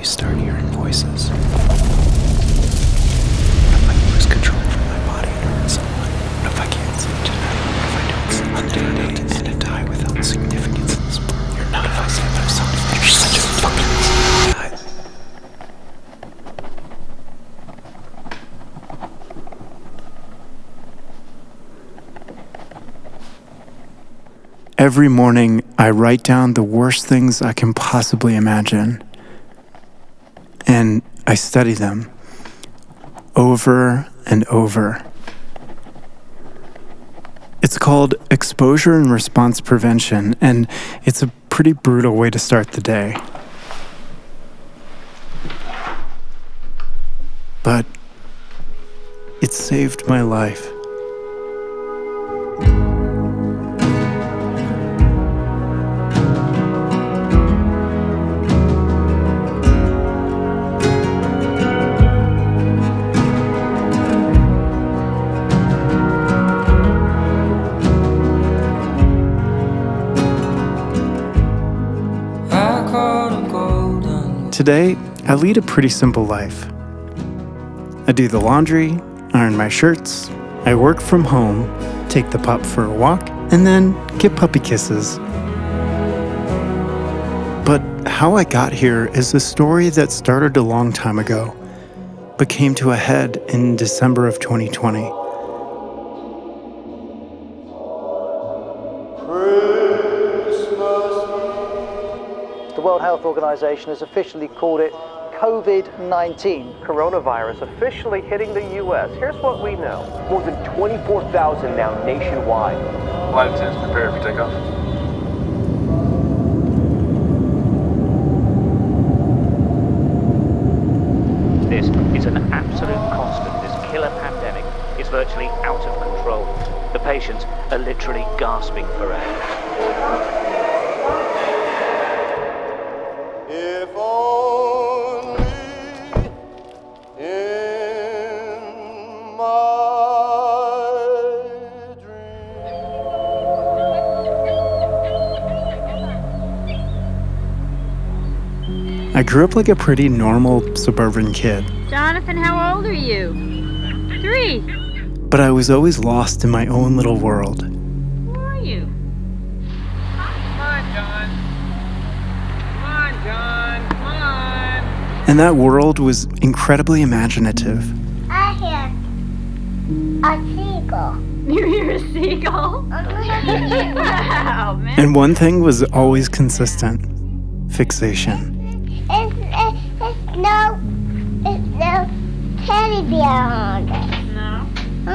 you start hearing voices. If I lose control of my body and hurt someone, if I can't sleep tonight, if I don't sleep on date and I die without significance in this world, you're not. If I say that something, you're such a fucking guy. Every morning, I write down the worst things I can possibly imagine, and I study them over and over. It's called exposure and response prevention, and it's a pretty brutal way to start the day. But it saved my life. Today, I lead a pretty simple life. I do the laundry, iron my shirts, I work from home, take the pup for a walk, and then get puppy kisses. But how I got here is a story that started a long time ago, but came to a head in December of 2020. The World Health Organization has officially called it COVID-19. Coronavirus officially hitting the U.S. Here's what we know. More than 24,000 now nationwide. Flight attendants prepared for takeoff. This is an absolute constant. This killer pandemic is virtually out of control. The patients are literally gasping for air. If only in my dream. I grew up like a pretty normal suburban kid, Jonathan, how old are you? 3. but I was always lost in my own little world. Who are you? Come on, John. Come on, John. Come on. And that world was incredibly imaginative. I hear a seagull. You hear a seagull? Wow, man. And one thing was always consistent: fixation. It's no teddy bear on it. No. The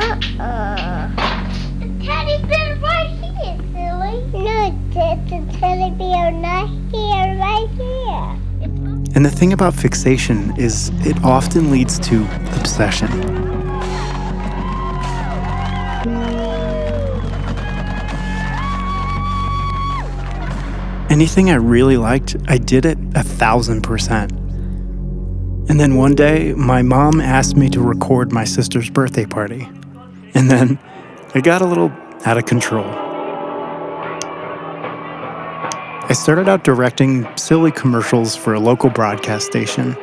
teddy bear right here, silly. No, it's a teddy bear not here, right here. And the thing about fixation is it often leads to obsession. Anything I really liked, I did it 1,000%. And then one day, my mom asked me to record my sister's birthday party. And then it got a little out of control. I started out directing silly commercials for a local broadcast station.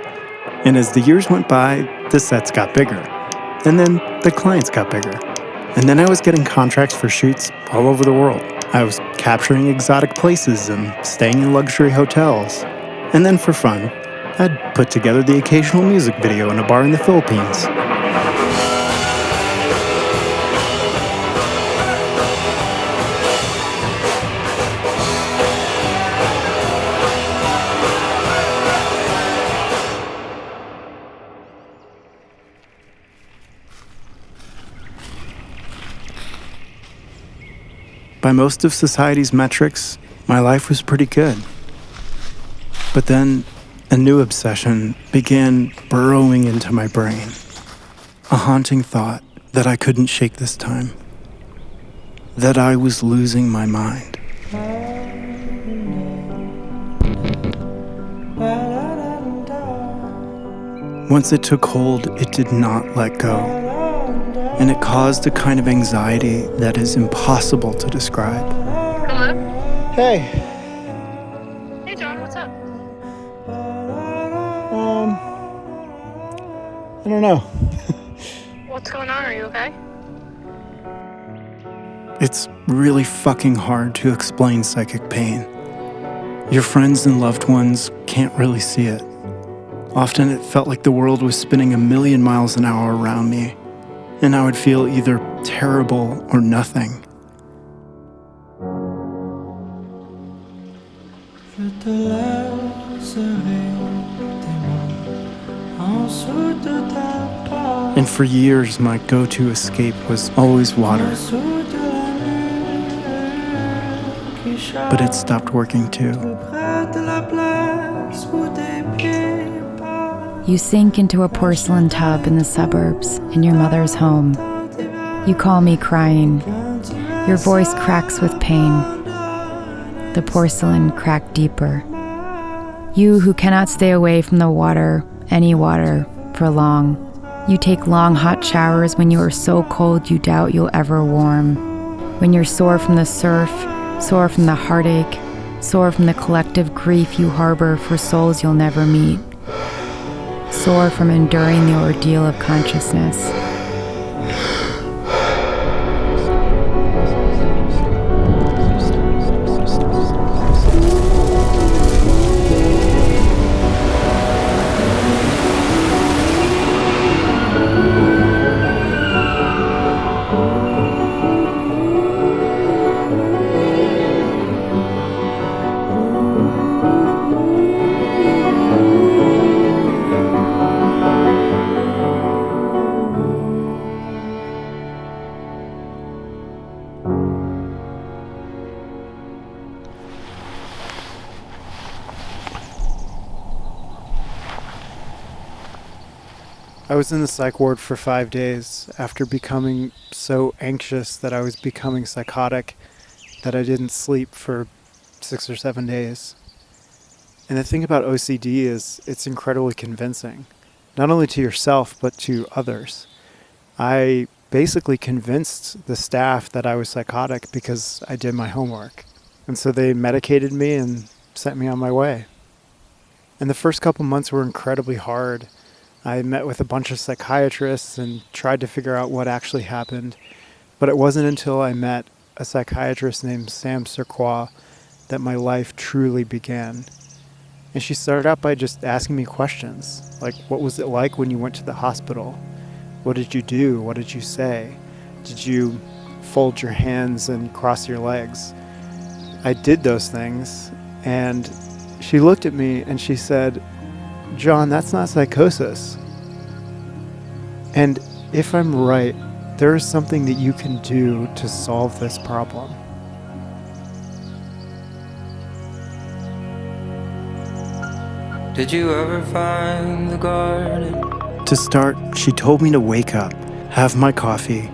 And as the years went by, the sets got bigger. And then the clients got bigger. And then I was getting contracts for shoots all over the world. I was capturing exotic places and staying in luxury hotels. And then for fun, I'd put together the occasional music video in a bar in the Philippines. By most of society's metrics, my life was pretty good. But then a new obsession began burrowing into my brain. A haunting thought that I couldn't shake this time. That I was losing my mind. Once it took hold, it did not let go. And it caused a kind of anxiety that is impossible to describe. Hello? Hey. Hey, John, what's up? I don't know. What's going on? Are you okay? It's really fucking hard to explain psychic pain. Your friends and loved ones can't really see it. Often it felt like the world was spinning 1,000,000 miles an hour around me, and I would feel either terrible or nothing. And for years, my go-to escape was always water. But it stopped working too. You sink into a porcelain tub in the suburbs in your mother's home. You call me crying. Your voice cracks with pain. The porcelain cracked deeper. You who cannot stay away from the water, any water, for long. You take long hot showers when you are so cold you doubt you'll ever warm. When you're sore from the surf, sore from the heartache, sore from the collective grief you harbor for souls you'll never meet. Sore from enduring the ordeal of consciousness. I was in the psych ward for 5 days after becoming so anxious that I was becoming psychotic that I didn't sleep for 6 or 7 days. And the thing about OCD is it's incredibly convincing, not only to yourself, but to others. I basically convinced the staff that I was psychotic because I did my homework. And so they medicated me and sent me on my way. And the first couple months were incredibly hard. I met with a bunch of psychiatrists and tried to figure out what actually happened. But it wasn't until I met a psychiatrist named Sam Surquois that my life truly began. And she started out by just asking me questions, like, what was it like when you went to the hospital? What did you do? What did you say? Did you fold your hands and cross your legs? I did those things, and she looked at me and she said, "John, that's not psychosis. And if I'm right, there is something that you can do to solve this problem." Did you ever find the garden? To start, she told me to wake up, have my coffee,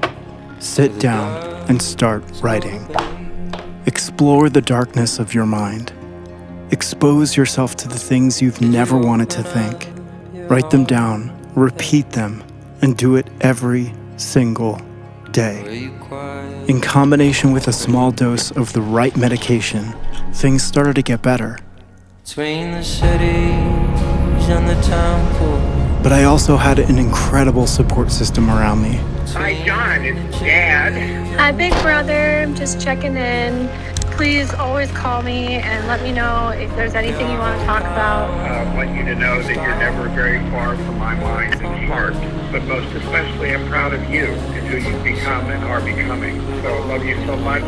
sit down, and start writing. Explore the darkness of your mind. Expose yourself to the things you've never wanted to think. Write them down, repeat them, and do it every single day. In combination with a small dose of the right medication, things started to get better. Between the cities and the temple. But I also had an incredible support system around me. Hi, John. It's Dad. Hi, big brother. I'm just checking in. Please always call me and let me know if there's anything you want to talk about. I want you to know that you're never very far from my mind and heart. But most especially, I'm proud of you and who you've become and are becoming. So I love you so much.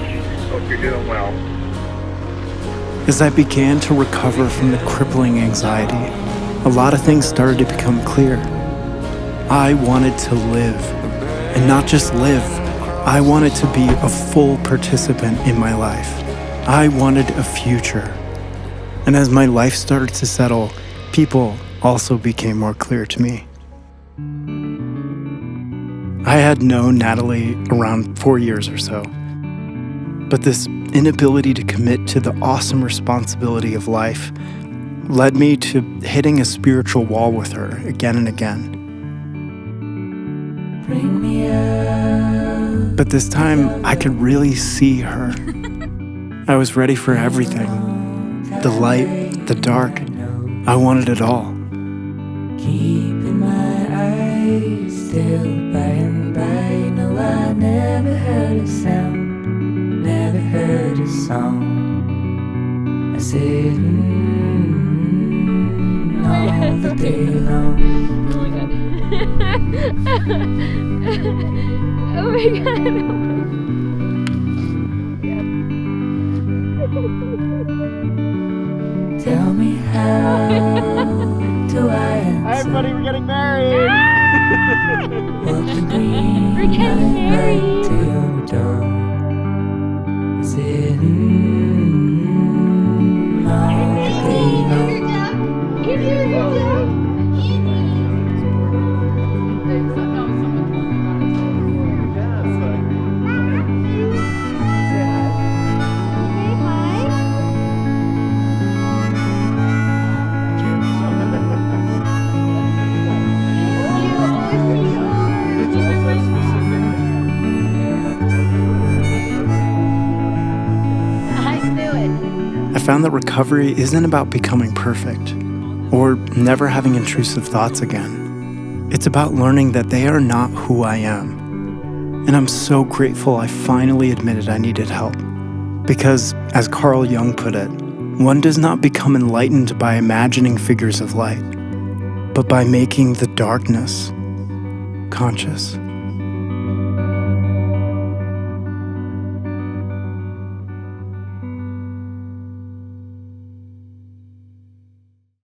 Hope you're doing well. As I began to recover from the crippling anxiety, a lot of things started to become clear. I wanted to live, and not just live. I wanted to be a full participant in my life. I wanted a future. And as my life started to settle, people also became more clear to me. I had known Natalie around 4 years or so, but this inability to commit to the awesome responsibility of life led me to hitting a spiritual wall with her again and again. Bring me out. But this time, I could really see her. I was ready for everything. The light, the dark. I wanted it all. Keeping my eyes still by and by. No, I never heard a sound, never heard a song. I said all the day long. Oh my god. Tell me how do I answer? Hi everybody, we're getting married! Walk the green We're getting line married! right to your door. I said all the day long. I found that recovery isn't about becoming perfect or never having intrusive thoughts again. It's about learning that they are not who I am. And I'm so grateful I finally admitted I needed help. Because, as Carl Jung put it, one does not become enlightened by imagining figures of light, but by making the darkness conscious.